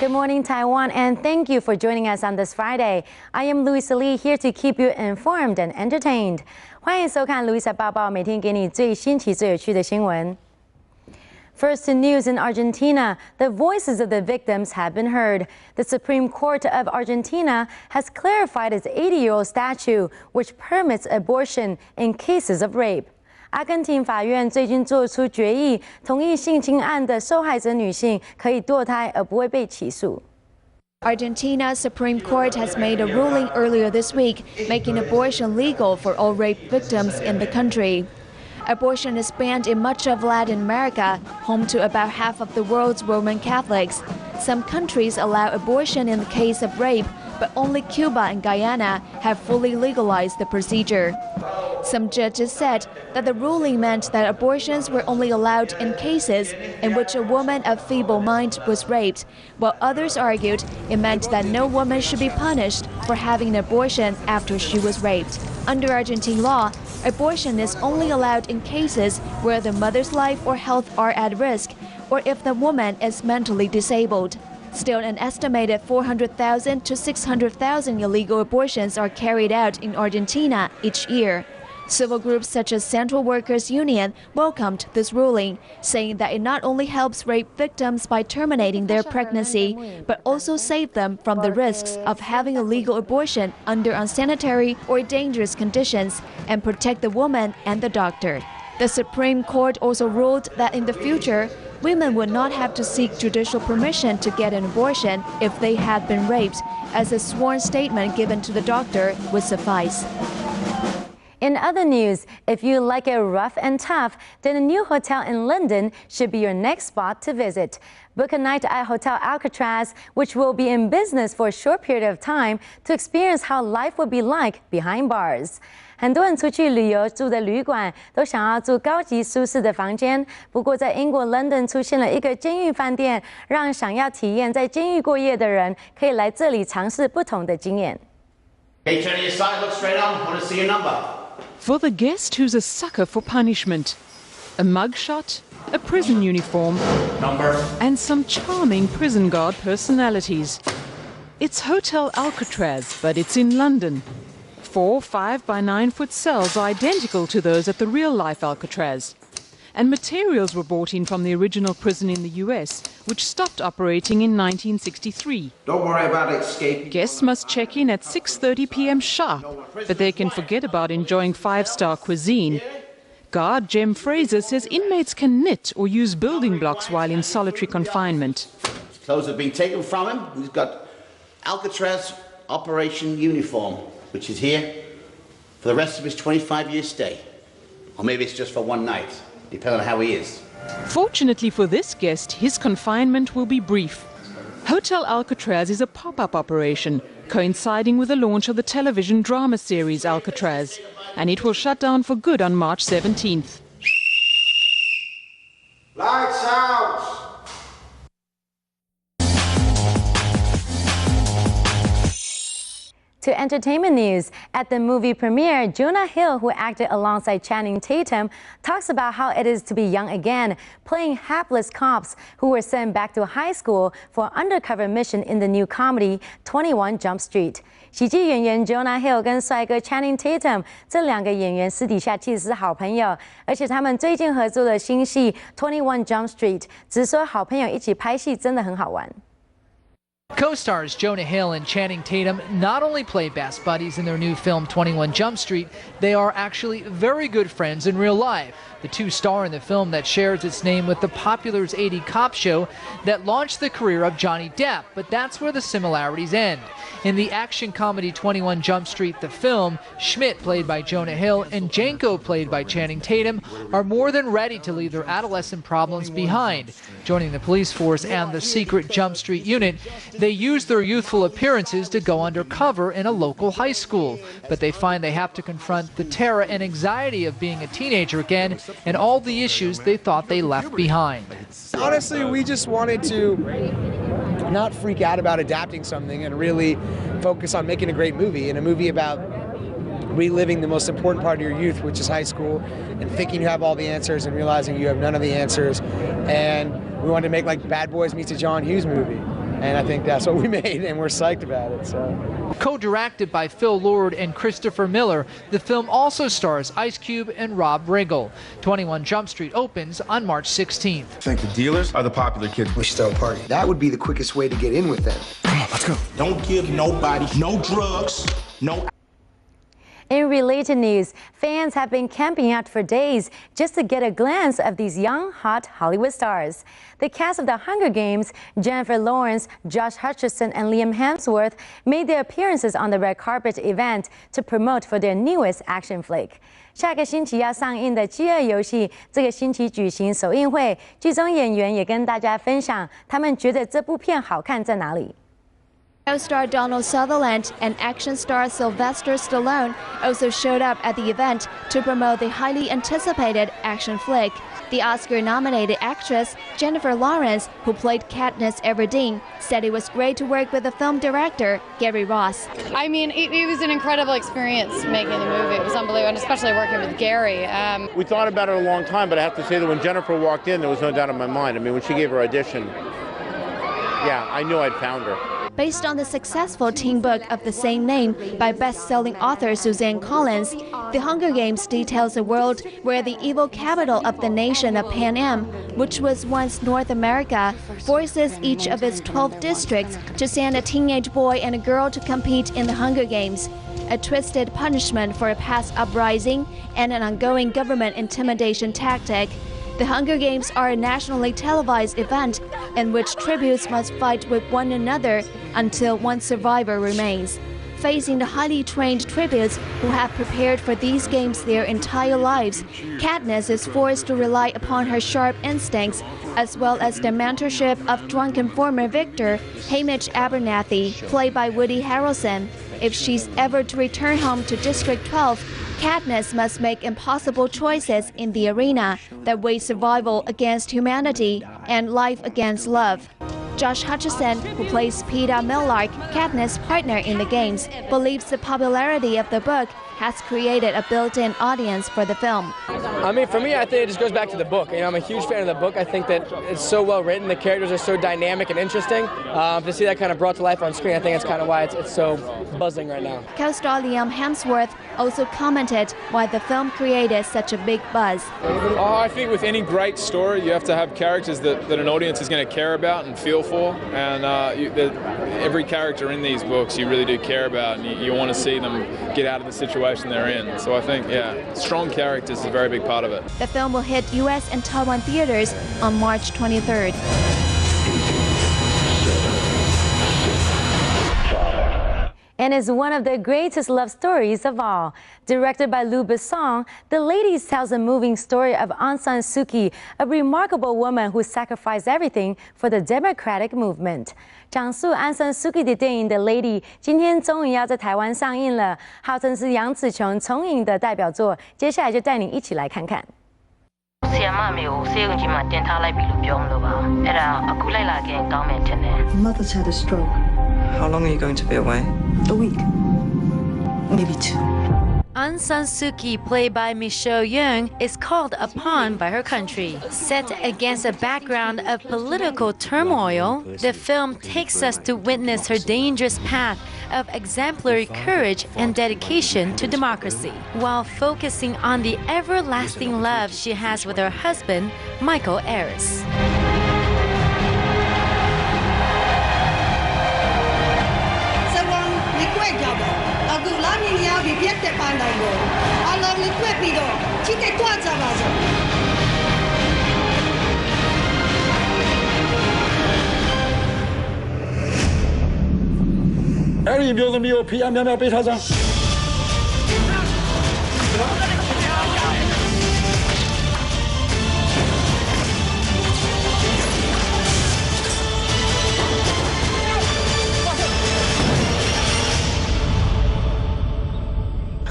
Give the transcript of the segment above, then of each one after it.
Good morning, Taiwan, and thank you for joining us on this Friday. I am Louisa here to keep you informed and entertained. 欢迎收看 Louisa 报报，每天给你最新奇、最有趣的新闻。First to news in Argentina, the voices of the victims have been heard. The Supreme Court of Argentina has clarified its 80-year-old statute, which permits abortion in cases of rape. 阿根廷法院最近做出决议，同意性侵案的受害者女性可以堕胎而不会被起诉。Argentina's Supreme Court has made a ruling earlier this week, making abortion legal for all rape victims in the country. Abortion is banned in much of Latin America, home to about half of the world's Roman Catholics. Some countries allow abortion in the case of rape, but only Cuba and Guyana have fully legalized the procedure. Some judges said that the ruling meant that abortions were only allowed in cases in which a woman of feeble mind was raped, while others argued it meant that no woman should be punished for having an abortion after she was raped. Under Argentine law, abortion is only allowed in cases where the mother's life or health are at risk, or if the woman is mentally disabled. Still, an estimated 400,000 to 600,000 illegal abortions are carried out in Argentina each year. Civil groups such as Central Workers Union welcomed this ruling, saying that it not only helps rape victims by terminating their pregnancy, but also save them from the risks of having a legal abortion under unsanitary or dangerous conditions and protect the woman and the doctor. The Supreme Court also ruled that in the future, women would not have to seek judicial permission to get an abortion if they had been raped, as a sworn statement given to the doctor would suffice. In other news, if you like it rough and tough, then a new hotel in London should be your next spot to visit. Book a night at Hotel Alcatraz, which will be in business for a short period of time to experience how life would be like behind bars. 很多人出去旅游住的旅馆都想要住高级舒适的房间，不过在英国 London 出现了一个监狱饭店，让想要体验在监狱过夜的人可以来这里尝试不同的经验。 Okay, turn to your side, look straight on. Want to see your number. For the guest who's a sucker for punishment, a mugshot, a prison uniform, Number. and some charming prison guard personalities. It's Hotel Alcatraz, but it's in London. 4 5 by 9 foot cells are identical to those at the real-life Alcatraz. And materials were brought in from the original prison in the US, which stopped operating in 1963. Don't worry about escaping. Guests must check in at 6:30 p.m. sharp, but they can forget about enjoying five-star cuisine. Guard Jem Fraser says inmates can knit or use building blocks while in solitary confinement. Clothes have been taken from him. He's got Alcatraz operation uniform, which is here for the rest of his 25-year stay. Or maybe it's just for one night, depending on how he is. Fortunately for this guest, his confinement will be brief. Hotel Alcatraz is a pop-up operation, coinciding with the launch of the television drama series Alcatraz, and it will shut down for good on March 17th. Lights out! To entertainment news, at the movie premiere, Jonah Hill, who acted alongside Channing Tatum, talks about how it is to be young again, playing hapless cops who were sent back to high school for an undercover mission in the new comedy 21 Jump Street. 喜剧演员 Jonah Hill 跟帅哥 Channing Tatum 这两个演员私底下其实是好朋友，而且他们最近合作的新戏21 Jump Street， 只说好朋友一起拍戏真的很好玩。 Co-stars Jonah Hill and Channing Tatum not only play best buddies in their new film 21 Jump Street, they are actually very good friends in real life. The two star in the film that shares its name with the popular 80 cop show that launched the career of Johnny Depp, but that's where the similarities end. In the action comedy 21 Jump Street, the film, Schmidt, played by Jonah Hill, and Janko, played by Channing Tatum, are more than ready to leave their adolescent problems behind. Joining the police force and the secret Jump Street unit, they use their youthful appearances to go undercover in a local high school. But they find they have to confront the terror and anxiety of being a teenager again and all the issues they thought they left behind. Honestly, we just wanted to not freak out about adapting something and really focus on making a great movie, and a movie about reliving the most important part of your youth, which is high school, and thinking you have all the answers and realizing you have none of the answers. And we wanted to make like Bad Boys meets a John Hughes movie. And I think that's what we made, and we're psyched about it. So. Co-directed by Phil Lord and Christopher Miller, the film also stars Ice Cube and Rob Riggle. 21 Jump Street opens on March 16th. I think the dealers are the popular kids. We should throw a party. That would be the quickest way to get in with them. Come on, let's go. Don't give nobody no drugs, no. In related news, fans have been camping out for days just to get a glance of these young, hot Hollywood stars. The cast of The Hunger Games, Jennifer Lawrence, Josh Hutcherson, and Liam Hemsworth made their appearances on the red carpet event to promote for their newest action flick. 下个星期要上映的《饥饿游戏》这个星期举行首映会，剧中演员也跟大家分享他们觉得这部片好看在哪里。 Co-star Donald Sutherland and action star Sylvester Stallone also showed up at the event to promote the highly anticipated action flick. The Oscar-nominated actress Jennifer Lawrence, who played Katniss Everdeen, said it was great to work with the film director Gary Ross. I mean, it was an incredible experience making the movie. It was unbelievable, and especially working with Gary. We thought about it a long time, but I have to say that when Jennifer walked in, there was no doubt in my mind. I mean, when she gave her audition, yeah, I knew I'd found her. Based on the successful teen book of the same name by best-selling author Suzanne Collins, The Hunger Games details a world where the evil capital of the nation of Pan Am, which was once North America, forces each of its 12 districts to send a teenage boy and a girl to compete in the Hunger Games, a twisted punishment for a past uprising and an ongoing government intimidation tactic. The Hunger Games are a nationally televised event in which tributes must fight with one another until one survivor remains. Facing the highly trained tributes who have prepared for these games their entire lives, Katniss is forced to rely upon her sharp instincts as well as the mentorship of drunken former victor Hamish Abernathy, played by Woody Harrelson. If she's ever to return home to District 12, Katniss must make impossible choices in the arena that weigh survival against humanity and life against love. Josh Hutcherson, who plays Peeta Mellark, Katniss' partner in the games, believes the popularity of the book has created a built-in audience for the film. I mean, for me, I think it just goes back to the book. You know, I'm a huge fan of the book. I think that it's so well written. The characters are so dynamic and interesting. To see that kind of brought to life on screen, I think that's kind of why it's so buzzing right now. Co-star Liam Hemsworth also commented why the film created such a big buzz. I think with any great story, you have to have characters that an audience is going to care about and feel for. And every character in these books you really do care about, and you want to see them get out of the situation they're in. So I think, yeah, strong characters is a very big part of it. The film will hit US and Taiwan theaters on March 23rd. And is one of the greatest love stories of all. Directed by Luc Besson, The Ladies tells a moving story of Aung San Suu Kyi, a remarkable woman who sacrificed everything for the democratic movement. 讲述安森苏 Kyi 的电影《The Lady》今天终于要在台湾上映了，号称是杨紫琼重影的代表作。接下来就带你一起来看看。 Mother's had a stroke. How long are you going to be away? A week. Maybe 2. Aung San Suu Kyi, played by Michelle Yeoh, is called a pawn by her country. Set against a background of political turmoil, the film takes us to witness her dangerous path of exemplary courage and dedication to democracy, while focusing on the everlasting love she has with her husband, Michael Eris.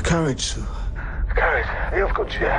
Courage, Sue. Courage. You've got you.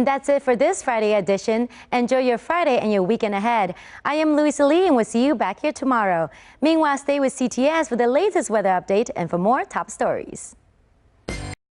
And that's it for this Friday edition. Enjoy your Friday and your weekend ahead. I am Louisa Lee, and we'll see you back here tomorrow. Meanwhile, stay with CTS for the latest weather update and for more top stories.